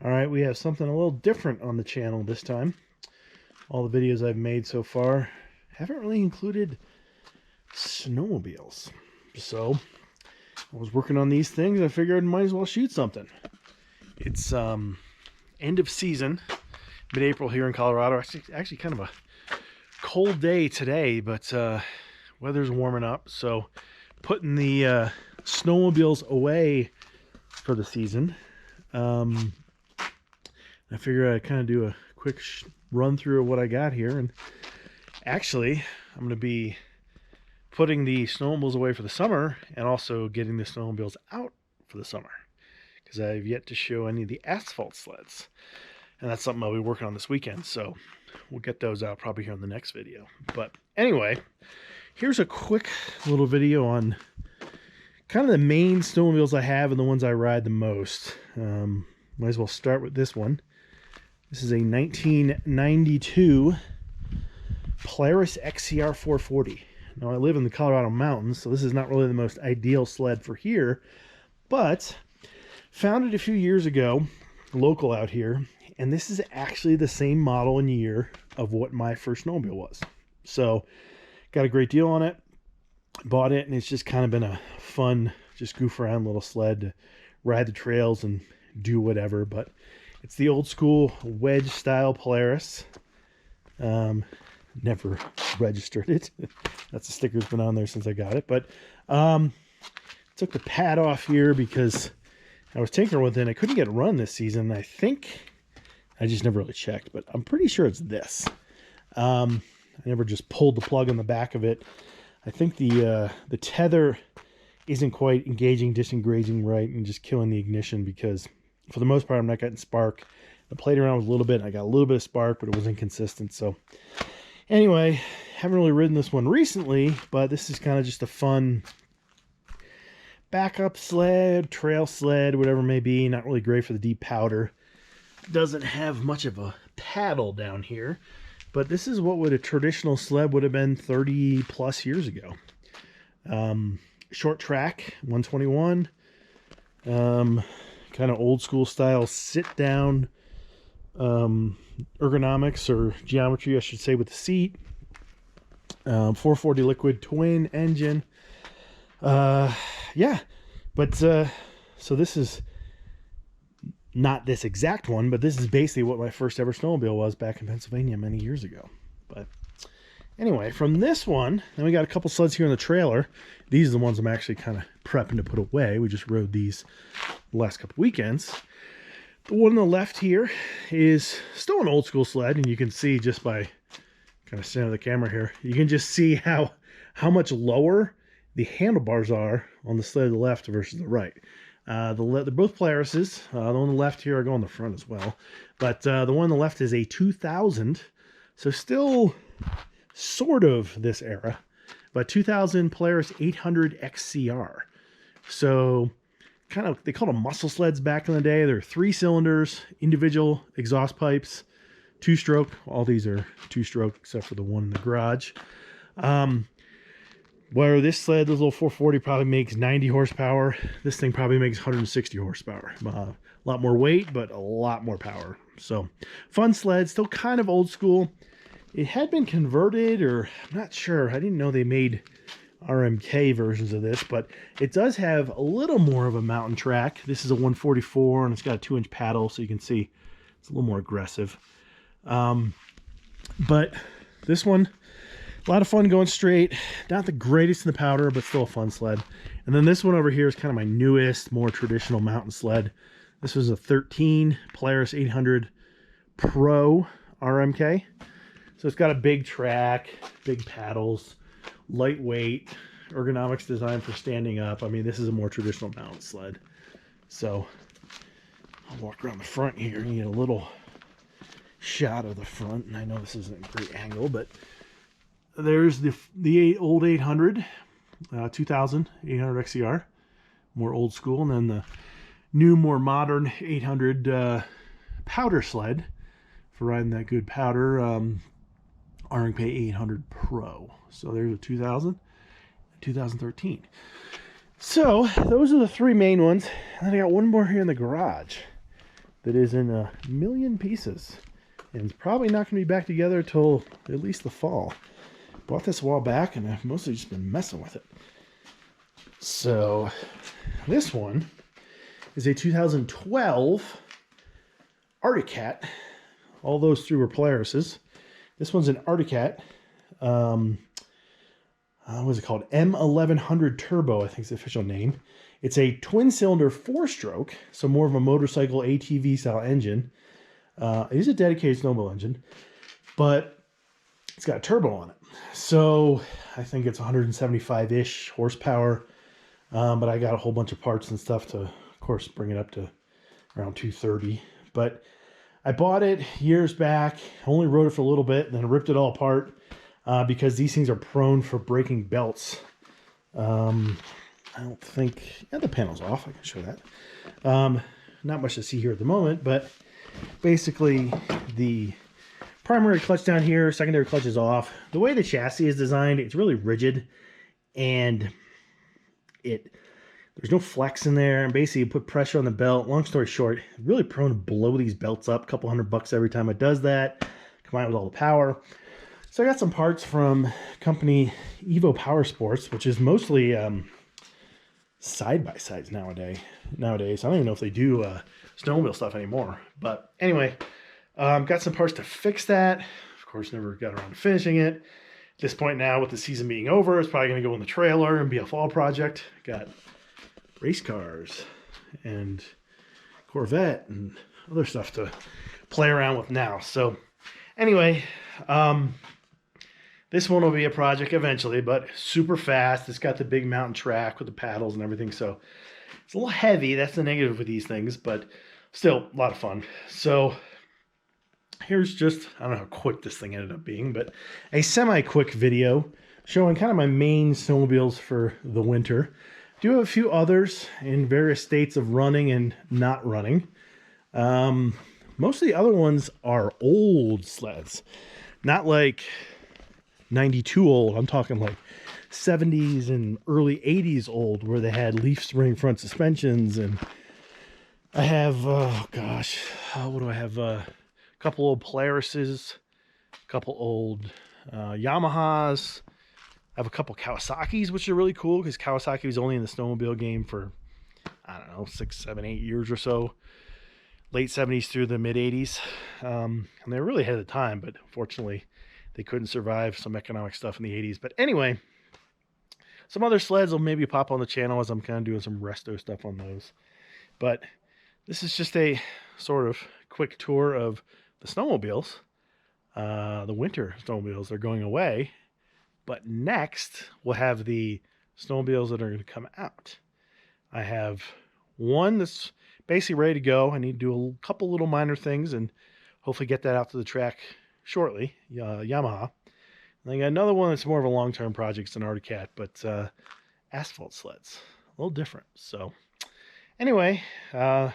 All right, we have something a little different on the channel this time. All the videos I've made so far haven't really included snowmobiles. So I was working on these things. I figured I might as well shoot something. It's end of season, mid-April here in Colorado. Actually kind of a cold day today, but weather's warming up. So putting the snowmobiles away for the season. I figured I'd kind of do a quick run through of what I got here. And actually, I'm going to be putting the snowmobiles away for the summer and also getting the snowmobiles out for the summer, because I've yet to show any of the asphalt sleds. And that's something I'll be working on this weekend. So we'll get those out probably here in the next video. But anyway, here's a quick little video on kind of the main snowmobiles I have and the ones I ride the most. Might as well start with this one. This is a 1992 Polaris XCR 440. Now, I live in the Colorado mountains, so this is not really the most ideal sled for here, but found it a few years ago, local out here, and this is actually the same model and year of what my first snowmobile was. So, got a great deal on it, bought it, and it's just kind of been a fun, just goof around little sled to ride the trails and do whatever. But it's the old school wedge style Polaris. Never registered it. That's the sticker's been on there since I got it. But took the pad off here because I was tinkering with it and I couldn't get it run this season. I think I just never really checked, but I'm pretty sure it's this. I never just pulled the plug on the back of it. I think the tether isn't quite engaging, disengaging right, and just killing the ignition, because for the most part I'm not getting spark. I played around with a little bit, and I got a little bit of spark, but it was inconsistent. So anyway, haven't really ridden this one recently, but this is kind of just a fun backup sled, trail sled, whatever it may be. Not really great for the deep powder. Doesn't have much of a paddle down here, but this is what would a traditional sled would have been 30 plus years ago. Short track, 121. Kind of old school style sit down ergonomics or geometry, I should say, with the seat. 440 liquid twin engine. Yeah, but so this is not this exact one, but this is basically what my first ever snowmobile was back in Pennsylvania many years ago. But anyway, from this one, then we got a couple sleds here in the trailer. These are the ones I'm actually kind of prepping to put away. We just rode these the last couple weekends. The one on the left here is still an old school sled, and you can see just by kind of standing the camera here, you can just see how much lower the handlebars are on the sled to the left versus the right. They're both Polarises. The one on the left here, I go on the front as well. But the one on the left is a 2000, so still sort of this era, but 2000 Polaris 800 XCR. So kind of, they called them muscle sleds back in the day. They're 3 cylinders, individual exhaust pipes, 2-stroke. All these are 2-stroke except for the one in the garage. Where this sled, this little 440, probably makes 90 horsepower. This thing probably makes 160 horsepower. A lot more weight, but a lot more power. So fun sled, still kind of old school. It had been converted, or I'm not sure. I didn't know they made RMK versions of this, but it does have a little more of a mountain track. This is a 144, and it's got a 2-inch paddle, so you can see it's a little more aggressive. But this one, a lot of fun going straight. Not the greatest in the powder, but still a fun sled. And then this one over here is kind of my newest, more traditional mountain sled. This was a 13 Polaris 800 Pro RMK. So it's got a big track, big paddles, lightweight, ergonomics designed for standing up. I mean, this is a more traditional mountain sled. So I'll walk around the front here and get a little shot of the front. And I know this isn't a great angle, but there's the old 800, 2000 800 XCR, more old school, and then the new, more modern 800 powder sled for riding that good powder, RMK 800 Pro. So there's a 2000, 2013. So those are the 3 main ones. And then I got one more here in the garage. that is in a million pieces. And it's probably not going to be back together till at least the fall. Bought this a while back, and I've mostly just been messing with it. So this one is a 2012 Arctic Cat. All those three were Polarises. This one's an Arctic Cat. What is it called? M1100 Turbo, I think is the official name. It's a twin-cylinder 4-stroke, so more of a motorcycle ATV style engine. It is a dedicated snowmobile engine, but it's got a turbo on it. So I think it's 175-ish horsepower, but I got a whole bunch of parts and stuff to, of course, bring it up to around 230. But I bought it years back, only rode it for a little bit, then ripped it all apart because these things are prone for breaking belts. I don't think, yeah, the panel's off, I can show that. Not much to see here at the moment, but basically the primary clutch down here, secondary clutch is off. The way the chassis is designed, it's really rigid, and there's no flex in there, and basically you put pressure on the belt. Long story short, really prone to blow these belts up, a couple $100 every time it does that, combined with all the power. So I got some parts from company Evo Power Sports, which is mostly side-by-sides nowadays. I don't even know if they do snowmobile stuff anymore. But anyway, got some parts to fix that. Of course, never got around to finishing it. At this point now, with the season being over, it's probably going to go in the trailer and be a fall project. Got race cars and Corvette and other stuff to play around with now. So anyway, this one will be a project eventually, but super fast. It's got the big mountain track with the paddles and everything. So it's a little heavy. That's the negative with these things, but still a lot of fun. So here's just, I don't know how quick this thing ended up being, but a semi-quick video showing kind of my main snowmobiles for the winter. Do have a few others in various states of running and not running. Most of the other ones are old sleds, not like 92 old. I'm talking like 70s and early 80s old, where they had leaf spring front suspensions. And I have, oh gosh, what do I have? A couple old Polarises, a couple old Yamahas. I have a couple Kawasaki's, which are really cool because Kawasaki was only in the snowmobile game for, I don't know, 6, 7, 8 years or so. Late 70s through the mid 80s. And they were really ahead of the time, but unfortunately they couldn't survive some economic stuff in the 80s. But anyway, some other sleds will maybe pop on the channel as I'm kind of doing some resto stuff on those. But this is just a sort of quick tour of the snowmobiles. The winter snowmobiles, they're going away. But next, we'll have the snowmobiles that are going to come out. I have one that's basically ready to go. I need to do a couple little minor things and hopefully get that out to the track shortly, Yamaha. And I got another one that's more of a long-term project. It's an Arctic Cat, but asphalt sleds. A little different. So anyway, yeah,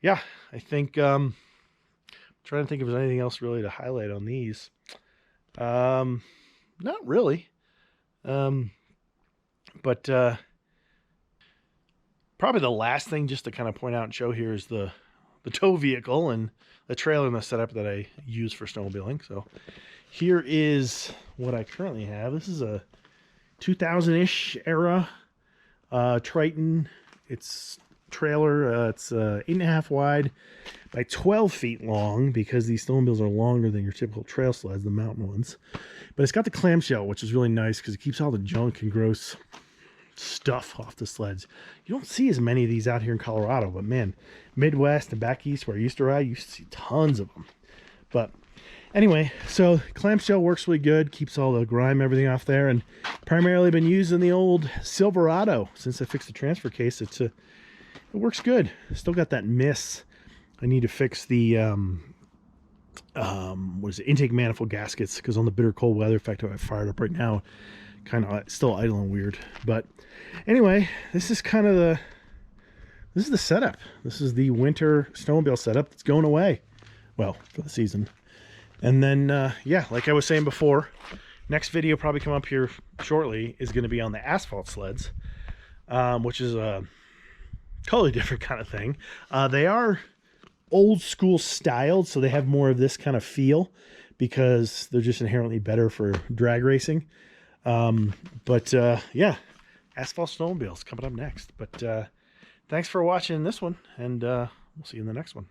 I think I'm trying to think if there's anything else really to highlight on these. Not really. But probably the last thing just to kind of point out and show here is the tow vehicle and the trailer and the setup that I use for snowmobiling. So here is what I currently have. This is a 2000-ish era Triton. It's trailer. It's 8.5 wide by 12 feet long, because these snowmobiles are longer than your typical trail sleds, the mountain ones. But it's got the clamshell, which is really nice because it keeps all the junk and gross stuff off the sleds. You don't see as many of these out here in Colorado, but man, Midwest and back east where I used to ride, you used to see tons of them. But anyway, so clamshell works really good, keeps all the grime, everything off there, and primarily been using the old Silverado since I fixed the transfer case. It works good. Still got that miss. I need to fix the what is it, intake manifold gaskets, because on the bitter cold weather, in fact, I fired up right now, kind of still idling weird. But anyway, this is kind of the setup. This is the winter snowmobile setup that's going away, well, for the season. And then yeah, like I was saying before, next video probably come up here shortly is going to be on the asphalt sleds, which is a totally different kind of thing. They are old school styled, so they have more of this kind of feel because they're just inherently better for drag racing. Yeah, asphalt snowmobiles coming up next. But thanks for watching this one, and we'll see you in the next one.